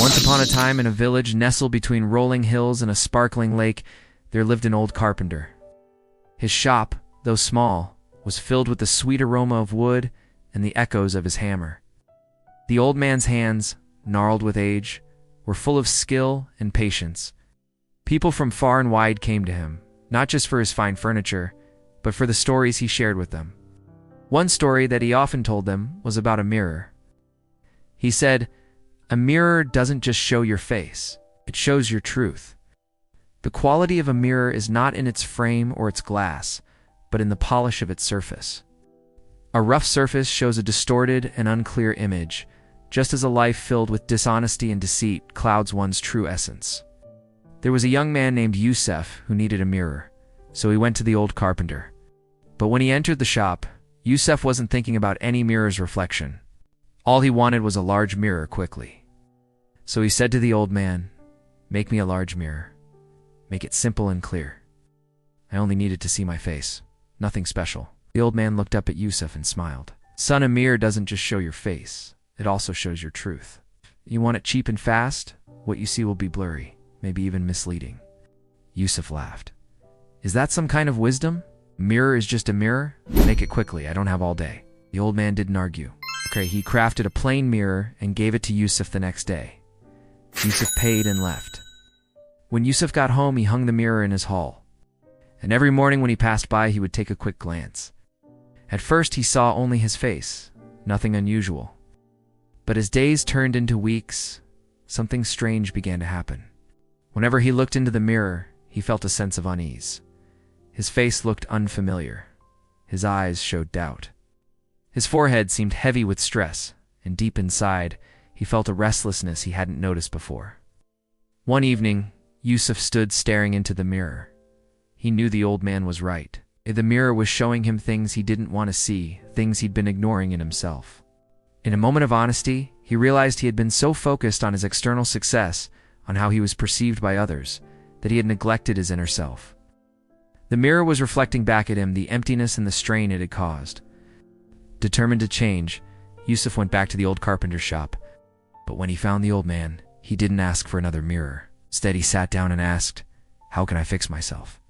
Once upon a time, in a village nestled between rolling hills and a sparkling lake, there lived an old carpenter. His shop, though small, was filled with the sweet aroma of wood and the echoes of his hammer. The old man's hands, gnarled with age, were full of skill and patience. People from far and wide came to him, not just for his fine furniture, but for the stories he shared with them. One story that he often told them was about a mirror. He said, "A mirror doesn't just show your face, it shows your truth. The quality of a mirror is not in its frame or its glass, but in the polish of its surface. A rough surface shows a distorted and unclear image, just as a life filled with dishonesty and deceit clouds one's true essence." There was a young man named Yusuf who needed a mirror, so he went to the old carpenter. But when he entered the shop, Yusuf wasn't thinking about any mirror's reflection. All he wanted was a large mirror quickly. So he said to the old man, "Make me a large mirror. Make it simple and clear. I only needed to see my face. Nothing special." The old man looked up at Yusuf and smiled. "Son, a mirror doesn't just show your face. It also shows your truth. You want it cheap and fast? What you see will be blurry, maybe even misleading." Yusuf laughed. "Is that some kind of wisdom? A mirror is just a mirror. Make it quickly. I don't have all day." The old man didn't argue. Okay, he crafted a plain mirror and gave it to Yusuf the next day. Yusuf paid and left. When Yusuf got home, he hung the mirror in his hall. And every morning when he passed by, he would take a quick glance. At first, he saw only his face, nothing unusual. But as days turned into weeks, something strange began to happen. Whenever he looked into the mirror, he felt a sense of unease. His face looked unfamiliar. His eyes showed doubt. His forehead seemed heavy with stress, and deep inside, he felt a restlessness he hadn't noticed before. One evening, Yusuf stood staring into the mirror. He knew the old man was right. The mirror was showing him things he didn't want to see, things he'd been ignoring in himself. In a moment of honesty, he realized he had been so focused on his external success, on how he was perceived by others, that he had neglected his inner self. The mirror was reflecting back at him the emptiness and the strain it had caused. Determined to change, Yusuf went back to the old carpenter's shop. But when he found the old man, he didn't ask for another mirror. Instead, he sat down and asked, "How can I fix myself?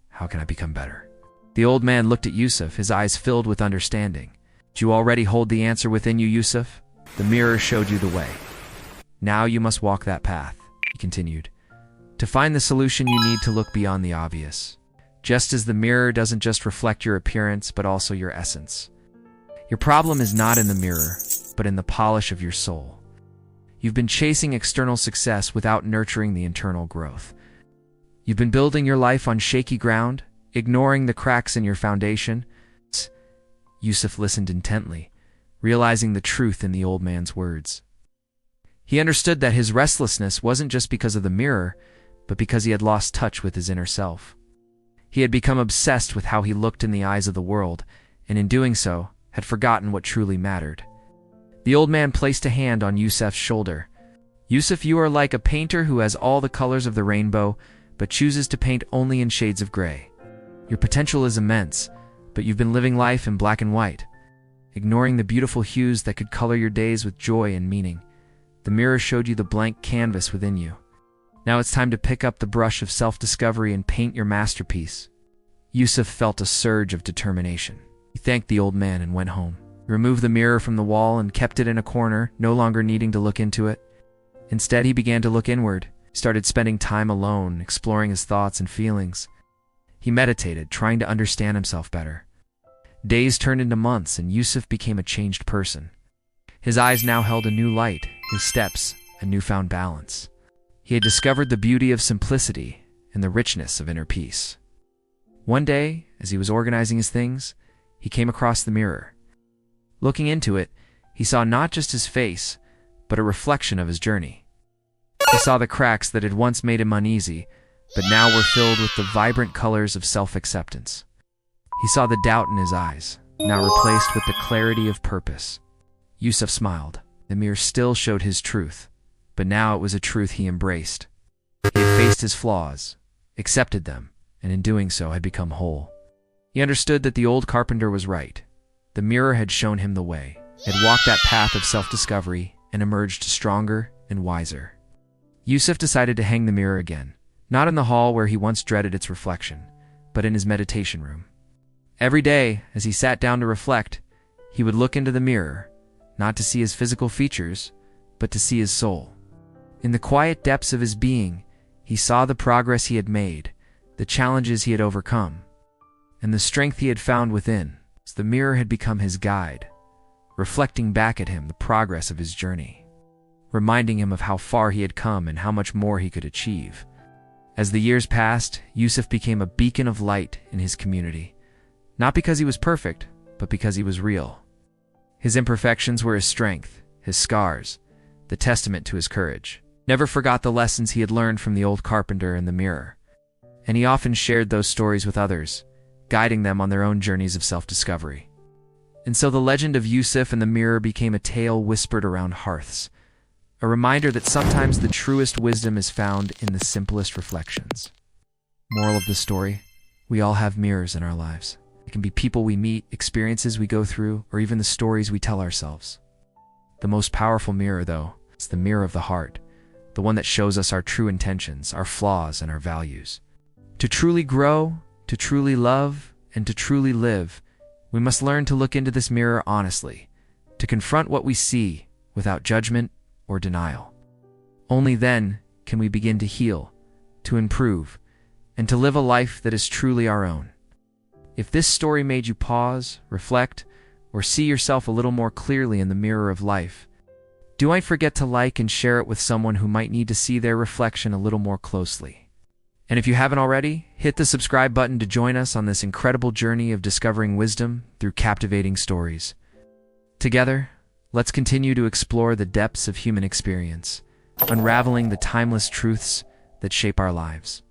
How can I become better?" The old man looked at Yusuf, his eyes filled with understanding. "Do you already hold the answer within you, Yusuf? The mirror showed you the way. Now you must walk that path," he continued. "To find the solution, you need to look beyond the obvious. Just as the mirror doesn't just reflect your appearance, but also your essence. Your problem is not in the mirror, but in the polish of your soul. You've been chasing external success without nurturing the internal growth. You've been building your life on shaky ground, ignoring the cracks in your foundation." Yusuf listened intently, realizing the truth in the old man's words. He understood that his restlessness wasn't just because of the mirror, but because he had lost touch with his inner self. He had become obsessed with how he looked in the eyes of the world, and in doing so, had forgotten what truly mattered. The old man placed a hand on Yusuf's shoulder. "Yusuf, you are like a painter who has all the colors of the rainbow, but chooses to paint only in shades of gray. Your potential is immense, but you've been living life in black and white, ignoring the beautiful hues that could color your days with joy and meaning. The mirror showed you the blank canvas within you. Now it's time to pick up the brush of self-discovery and paint your masterpiece." Yusuf felt a surge of determination. He thanked the old man and went home. He removed the mirror from the wall and kept it in a corner, no longer needing to look into it. Instead, he began to look inward. He started spending time alone, exploring his thoughts and feelings. He meditated, trying to understand himself better. Days turned into months, and Yusuf became a changed person. His eyes now held a new light, his steps a newfound balance. He had discovered the beauty of simplicity and the richness of inner peace. One day, as he was organizing his things, he came across the mirror. Looking into it, he saw not just his face, but a reflection of his journey. He saw the cracks that had once made him uneasy, but now were filled with the vibrant colors of self-acceptance. He saw the doubt in his eyes, now replaced with the clarity of purpose. Yusuf smiled. The mirror still showed his truth, but now it was a truth he embraced. He had faced his flaws, accepted them, and in doing so had become whole. He understood that the old carpenter was right. The mirror had shown him the way, had walked that path of self-discovery, and emerged stronger and wiser. Yusuf decided to hang the mirror again, not in the hall where he once dreaded its reflection, but in his meditation room. Every day, as he sat down to reflect, he would look into the mirror, not to see his physical features, but to see his soul. In the quiet depths of his being, he saw the progress he had made, the challenges he had overcome, and the strength he had found within. The mirror had become his guide, reflecting back at him the progress of his journey, reminding him of how far he had come and how much more he could achieve. As the years passed, Yusuf became a beacon of light in his community, not because he was perfect, but because he was real. His imperfections were his strength, his scars, the testament to his courage. Never forgot the lessons he had learned from the old carpenter and the mirror, and he often shared those stories with others, guiding them on their own journeys of self-discovery. And so the legend of Yusuf and the mirror became a tale whispered around hearths, a reminder that sometimes the truest wisdom is found in the simplest reflections. Moral of the story: we all have mirrors in our lives. It can be people we meet, experiences we go through, or even the stories we tell ourselves. The most powerful mirror, though, is the mirror of the heart, the one that shows us our true intentions, our flaws, and our values. To truly grow, to truly love, and to truly live, we must learn to look into this mirror honestly, to confront what we see without judgment or denial. Only then can we begin to heal, to improve, and to live a life that is truly our own. If this story made you pause, reflect, or see yourself a little more clearly in the mirror of life, do not forget to like and share it with someone who might need to see their reflection a little more closely. And if you haven't already, hit the subscribe button to join us on this incredible journey of discovering wisdom through captivating stories. Together, let's continue to explore the depths of human experience, unraveling the timeless truths that shape our lives.